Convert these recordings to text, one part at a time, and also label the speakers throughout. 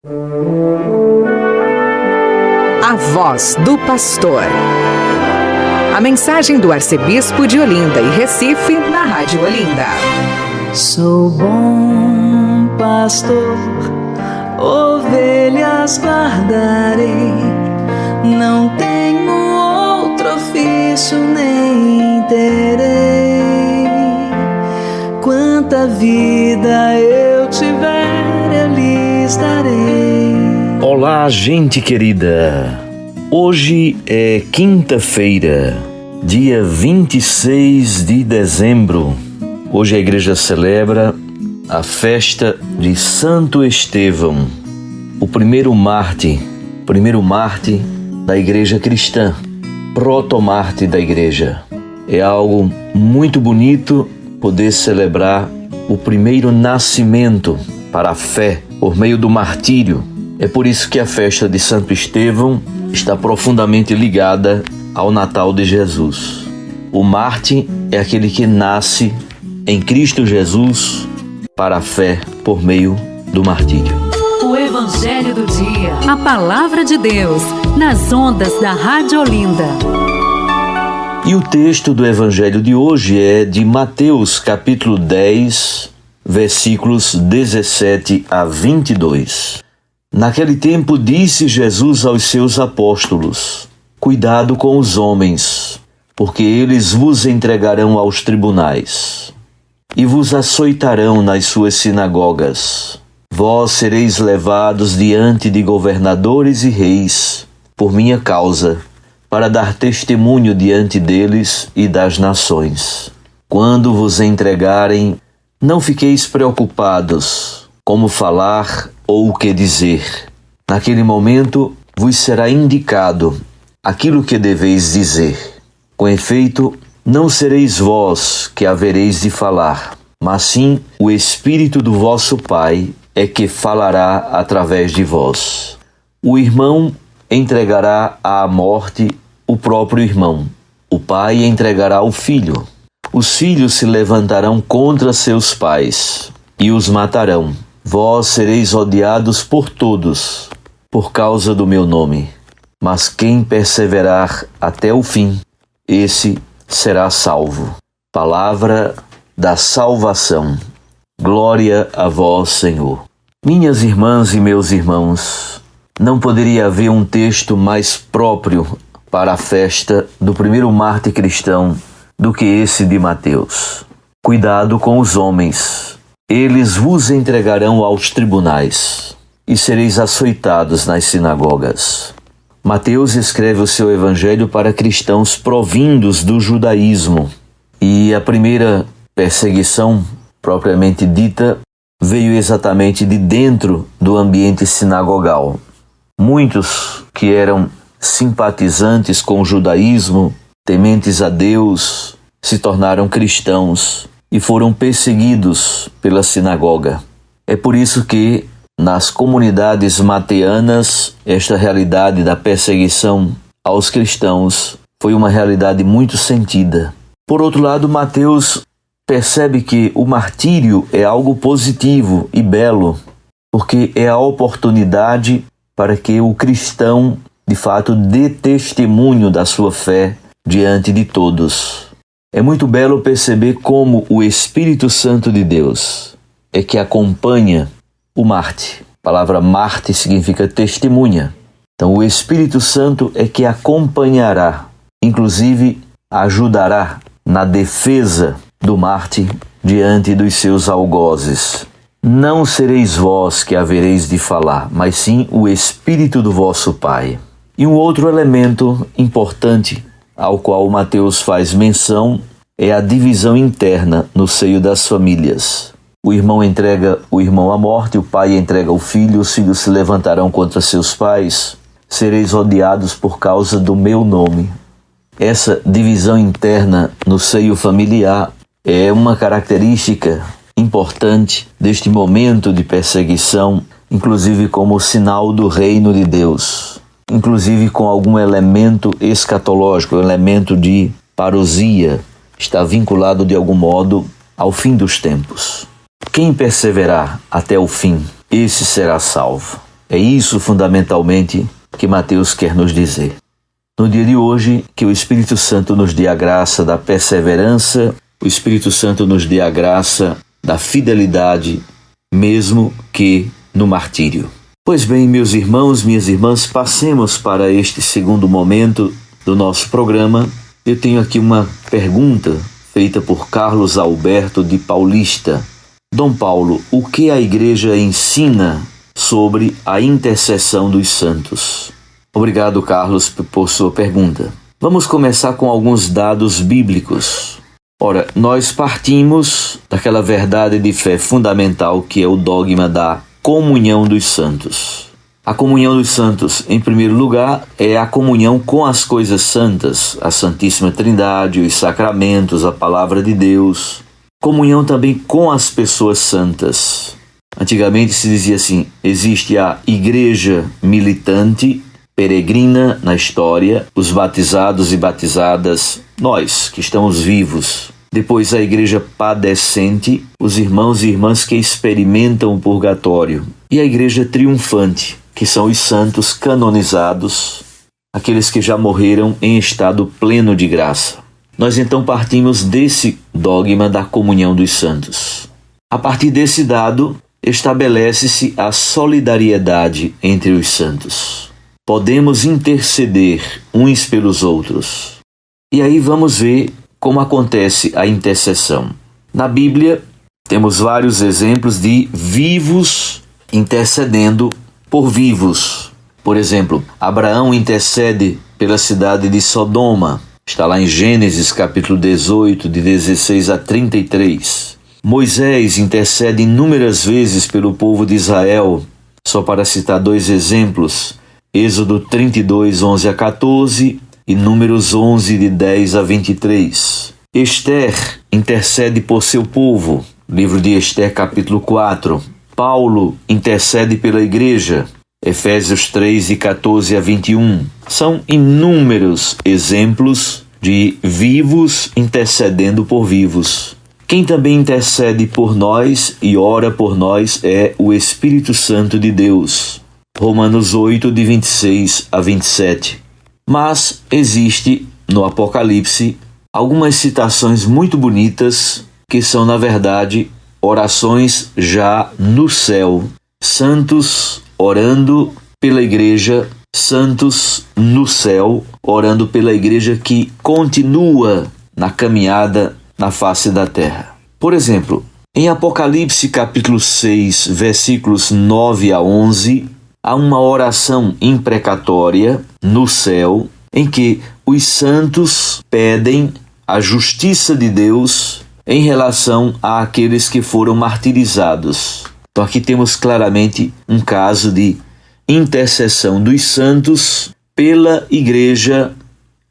Speaker 1: A voz do pastor. A mensagem do arcebispo de Olinda e Recife, na Rádio Olinda.
Speaker 2: Sou bom pastor, ovelhas guardarei, não tenho outro ofício nem terei. Quanta vida eu tiver, eu lhes darei.
Speaker 3: Olá, gente querida! Hoje é quinta-feira, dia 26 de dezembro. Hoje a igreja celebra a festa de Santo Estevão, o primeiro mártir da igreja cristã, protomártir da igreja. É algo muito bonito poder celebrar o primeiro nascimento para a fé por meio do martírio. É por isso que a festa de Santo Estevão está profundamente ligada ao Natal de Jesus. O mártir é aquele que nasce em Cristo Jesus para a fé por meio do martírio.
Speaker 4: O Evangelho do Dia. A Palavra de Deus, nas ondas da Rádio Olinda.
Speaker 3: E o texto do Evangelho de hoje é de Mateus, capítulo 10, versículos 17 a 22. Naquele tempo disse Jesus aos seus apóstolos: Cuidado com os homens, porque eles vos entregarão aos tribunais e vos açoitarão nas suas sinagogas. Vós sereis levados diante de governadores e reis, por minha causa, para dar testemunho diante deles e das nações. Quando vos entregarem, não fiqueis preocupados como falar ou o que dizer. Naquele momento vos será indicado aquilo que deveis dizer. Com efeito, não sereis vós que havereis de falar, mas sim o Espírito do vosso Pai é que falará através de vós. O irmão entregará à morte o próprio irmão. O pai entregará o filho. Os filhos se levantarão contra seus pais e os matarão. Vós sereis odiados por todos, por causa do meu nome. Mas quem perseverar até o fim, esse será salvo. Palavra da salvação. Glória a vós, Senhor. Minhas irmãs e meus irmãos, não poderia haver um texto mais próprio para a festa do primeiro mártir cristão do que esse de Mateus. Cuidado com os homens. Eles vos entregarão aos tribunais e sereis açoitados nas sinagogas. Mateus escreve o seu evangelho para cristãos provindos do judaísmo. E a primeira perseguição, propriamente dita, veio exatamente de dentro do ambiente sinagogal. Muitos que eram simpatizantes com o judaísmo, tementes a Deus, se tornaram cristãos e foram perseguidos pela sinagoga. É por isso que, nas comunidades mateanas, esta realidade da perseguição aos cristãos foi uma realidade muito sentida. Por outro lado, Mateus percebe que o martírio é algo positivo e belo, porque é a oportunidade para que o cristão, de fato, dê testemunho da sua fé diante de todos. É muito belo perceber como o Espírito Santo de Deus é que acompanha o mártir. A palavra mártir significa testemunha. Então o Espírito Santo é que acompanhará, inclusive ajudará na defesa do mártir diante dos seus algozes. Não sereis vós que havereis de falar, mas sim o Espírito do vosso Pai. E um outro elemento importante ao qual Mateus faz menção é a divisão interna no seio das famílias. O irmão entrega o irmão à morte, o pai entrega o filho, os filhos se levantarão contra seus pais. Sereis odiados por causa do meu nome. Essa divisão interna no seio familiar é uma característica importante deste momento de perseguição, inclusive como sinal do reino de Deus, inclusive com algum elemento escatológico, elemento de parousia, está vinculado de algum modo ao fim dos tempos. Quem perseverar até o fim, esse será salvo. É isso fundamentalmente que Mateus quer nos dizer. No dia de hoje, que o Espírito Santo nos dê a graça da perseverança, o Espírito Santo nos dê a graça da fidelidade, mesmo que no martírio. Pois bem, meus irmãos, minhas irmãs, passemos para este segundo momento do nosso programa. Eu tenho aqui uma pergunta feita por Carlos Alberto de Paulista. Dom Paulo, o que a Igreja ensina sobre a intercessão dos santos? Obrigado, Carlos, por sua pergunta. Vamos começar com alguns dados bíblicos. Ora, nós partimos daquela verdade de fé fundamental que é o dogma da comunhão dos santos. A comunhão dos santos, em primeiro lugar, é a comunhão com as coisas santas, a Santíssima Trindade, os sacramentos, a Palavra de Deus. Comunhão também com as pessoas santas. Antigamente se dizia assim, existe a igreja militante, peregrina na história, os batizados e batizadas, nós que estamos vivos. Depois a igreja padecente, os irmãos e irmãs que experimentam o purgatório. E a igreja triunfante, que são os santos canonizados, aqueles que já morreram em estado pleno de graça. Nós então partimos desse dogma da comunhão dos santos. A partir desse dado, estabelece-se a solidariedade entre os santos. Podemos interceder uns pelos outros. E aí vamos ver como acontece a intercessão. Na Bíblia, temos vários exemplos de vivos intercedendo por vivos. Por exemplo, Abraão intercede pela cidade de Sodoma. Está lá em Gênesis capítulo 18, de 16 a 33. Moisés intercede inúmeras vezes pelo povo de Israel. Só para citar dois exemplos, Êxodo 32, 11 a 14 e Números 11, de 10 a 23. Esther intercede por seu povo. Livro de Esther, capítulo 4. Paulo intercede pela igreja. Efésios 3, de 14 a 21. São inúmeros exemplos de vivos intercedendo por vivos. Quem também intercede por nós e ora por nós é o Espírito Santo de Deus. Romanos 8, de 26 a 27. Mas existe no Apocalipse algumas citações muito bonitas que são, na verdade, orações já no céu. Santos orando pela igreja, santos no céu, orando pela igreja que continua na caminhada na face da terra. Por exemplo, em Apocalipse capítulo 6, versículos 9 a 11, há uma oração imprecatória no céu em que os santos pedem a justiça de Deus em relação àqueles que foram martirizados. Então aqui temos claramente um caso de intercessão dos santos pela igreja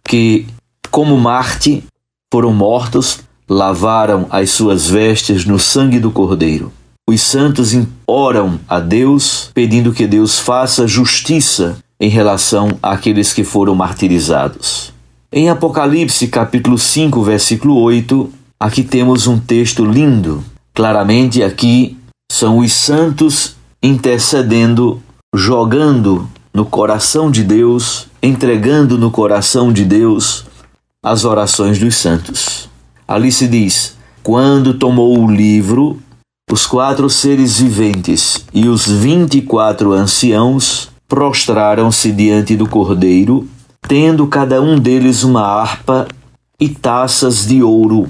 Speaker 3: que, como Marte, foram mortos, lavaram as suas vestes no sangue do Cordeiro. Os santos oram a Deus, pedindo que Deus faça justiça em relação àqueles que foram martirizados. Em Apocalipse, capítulo 5, versículo 8, aqui temos um texto lindo. Claramente aqui são os santos intercedendo, jogando no coração de Deus, entregando no coração de Deus as orações dos santos. Ali se diz, quando tomou o livro, os 4 seres viventes e os 24 anciãos prostraram-se diante do Cordeiro, tendo cada um deles uma harpa e taças de ouro,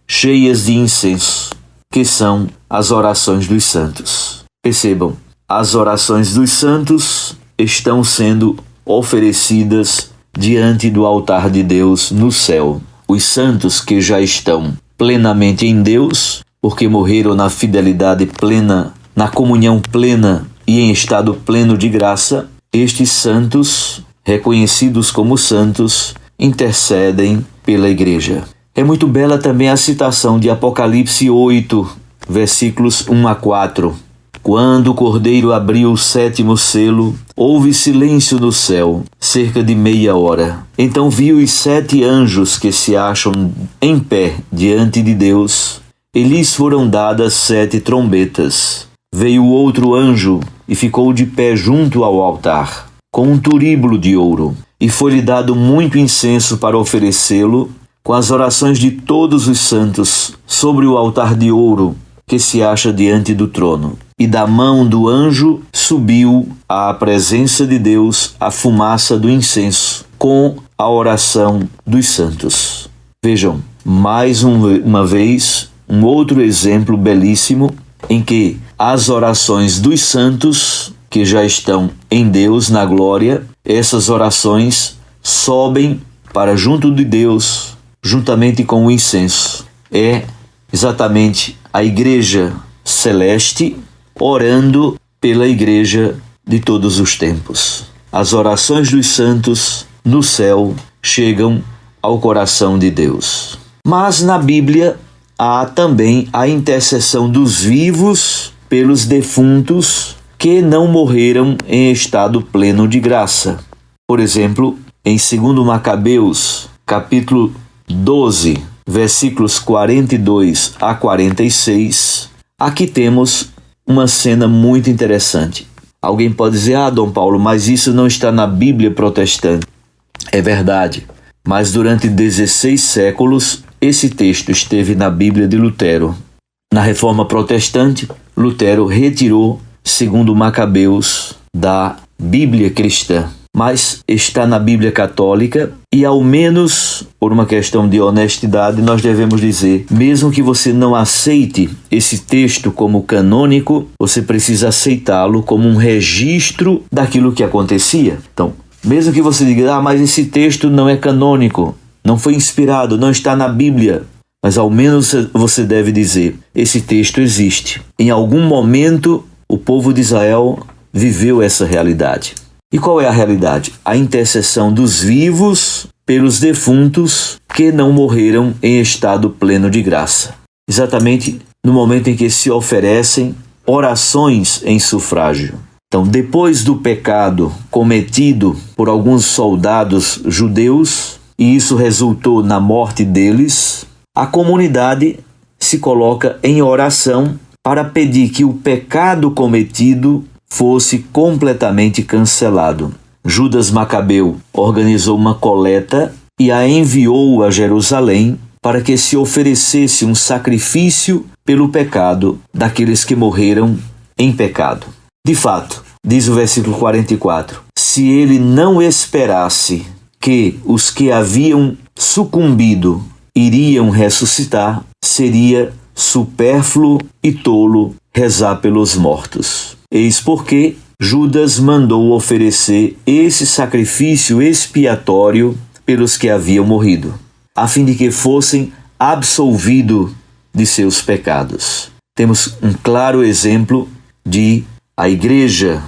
Speaker 3: cheias de incenso, que são as orações dos santos. Percebam, as orações dos santos estão sendo oferecidas diante do altar de Deus no céu. Os santos que já estão plenamente em Deus, porque morreram na fidelidade plena, na comunhão plena e em estado pleno de graça, estes santos, reconhecidos como santos, intercedem pela igreja. É muito bela também a citação de Apocalipse 8, versículos 1 a 4. Quando o Cordeiro abriu o 7º selo, houve silêncio no céu, cerca de meia hora. Então vi os 7 anjos que se acham em pé diante de Deus, e lhes foram dadas 7 trombetas. Veio outro anjo e ficou de pé junto ao altar, com um turíbulo de ouro, e foi-lhe dado muito incenso para oferecê-lo, com as orações de todos os santos, sobre o altar de ouro que se acha diante do trono. E da mão do anjo subiu à presença de Deus a fumaça do incenso, com a oração dos santos. Vejam, mais uma vez, um outro exemplo belíssimo em que as orações dos santos, que já estão em Deus, na glória, essas orações sobem para junto de Deus, juntamente com o incenso. É exatamente a igreja celeste orando pela igreja de todos os tempos. As orações dos santos no céu chegam ao coração de Deus. Mas na Bíblia há também a intercessão dos vivos pelos defuntos que não morreram em estado pleno de graça. Por exemplo, em 2 Macabeus, capítulo 12, versículos 42 a 46, aqui temos uma cena muito interessante. Alguém pode dizer, Dom Paulo, mas isso não está na Bíblia protestante. É verdade, mas durante 16 séculos, esse texto esteve na Bíblia de Lutero. Na Reforma Protestante, Lutero retirou 2 Macabeus da Bíblia cristã, mas está na Bíblia católica e, ao menos por uma questão de honestidade, nós devemos dizer, mesmo que você não aceite esse texto como canônico, você precisa aceitá-lo como um registro daquilo que acontecia. Então, mesmo que você diga, mas esse texto não é canônico, não foi inspirado, não está na Bíblia, mas ao menos você deve dizer, esse texto existe. Em algum momento, o povo de Israel viveu essa realidade. E qual é a realidade? A intercessão dos vivos pelos defuntos que não morreram em estado pleno de graça. Exatamente no momento em que se oferecem orações em sufrágio. Então, depois do pecado cometido por alguns soldados judeus, e isso resultou na morte deles, a comunidade se coloca em oração para pedir que o pecado cometido fosse completamente cancelado. Judas Macabeu organizou uma coleta e a enviou a Jerusalém para que se oferecesse um sacrifício pelo pecado daqueles que morreram em pecado. De fato, diz o versículo 44, se ele não esperasse que os que haviam sucumbido iriam ressuscitar, seria supérfluo e tolo rezar pelos mortos. Eis porque Judas mandou oferecer esse sacrifício expiatório pelos que haviam morrido, a fim de que fossem absolvidos de seus pecados. Temos um claro exemplo de a igreja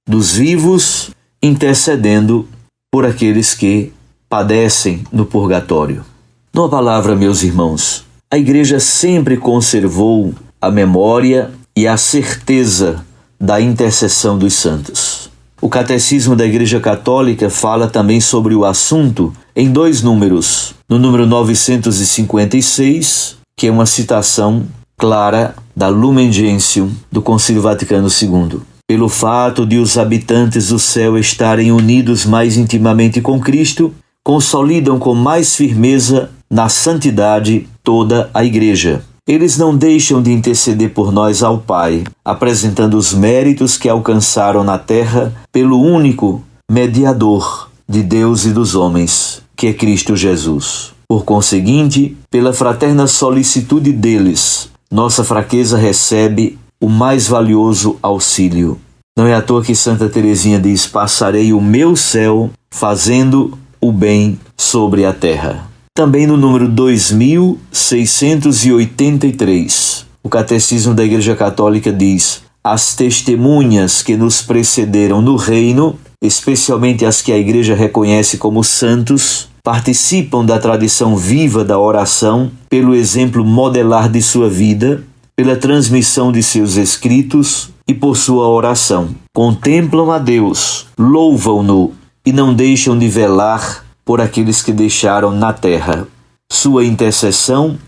Speaker 3: dos vivos intercedendo por aqueles que padecem no purgatório. Numa palavra, meus irmãos, a igreja sempre conservou a memória e a certeza da intercessão dos santos. O Catecismo da Igreja Católica fala também sobre o assunto em 2 números. No número 956, que é uma citação clara da Lumen Gentium do Concílio Vaticano II. Pelo fato de os habitantes do céu estarem unidos mais intimamente com Cristo, consolidam com mais firmeza na santidade toda a Igreja. Eles não deixam de interceder por nós ao Pai, apresentando os méritos que alcançaram na terra pelo único mediador de Deus e dos homens, que é Cristo Jesus. Por conseguinte, pela fraterna solicitude deles, nossa fraqueza recebe o mais valioso auxílio. Não é à toa que Santa Teresinha diz, passarei o meu céu fazendo o bem sobre a terra. Também no número 2683, o Catecismo da Igreja Católica diz, as testemunhas que nos precederam no reino, especialmente as que a Igreja reconhece como santos, participam da tradição viva da oração pelo exemplo modelar de sua vida, pela transmissão de seus escritos e por sua oração. Contemplam a Deus, louvam-no e não deixam de velar por aqueles que deixaram na terra. Sua intercessão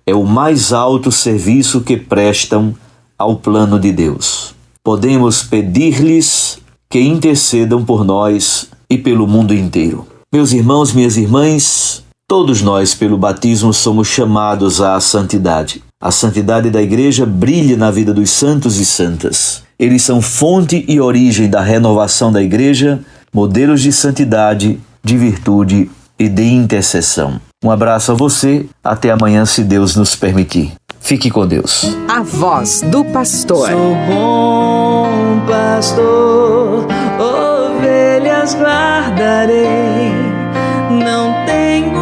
Speaker 3: é o mais alto serviço que prestam ao plano de Deus. podemos pedir-lhes que intercedam por nós e pelo mundo inteiro. Meus irmãos, minhas irmãs, todos nós, pelo batismo, somos chamados à santidade. A santidade da Igreja brilha na vida dos santos e santas. Eles são fonte e origem da renovação da Igreja, modelos de santidade, de virtude e de intercessão. Um abraço a você, até amanhã, se Deus nos permitir. Fique com Deus.
Speaker 1: A voz do pastor.
Speaker 2: Sou bom pastor, ovelhas guardarei, não tenho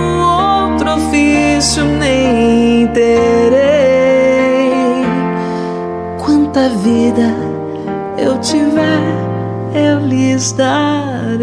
Speaker 2: outro ofício nem terei. Quanta vida eu tiver, eu lhes darei.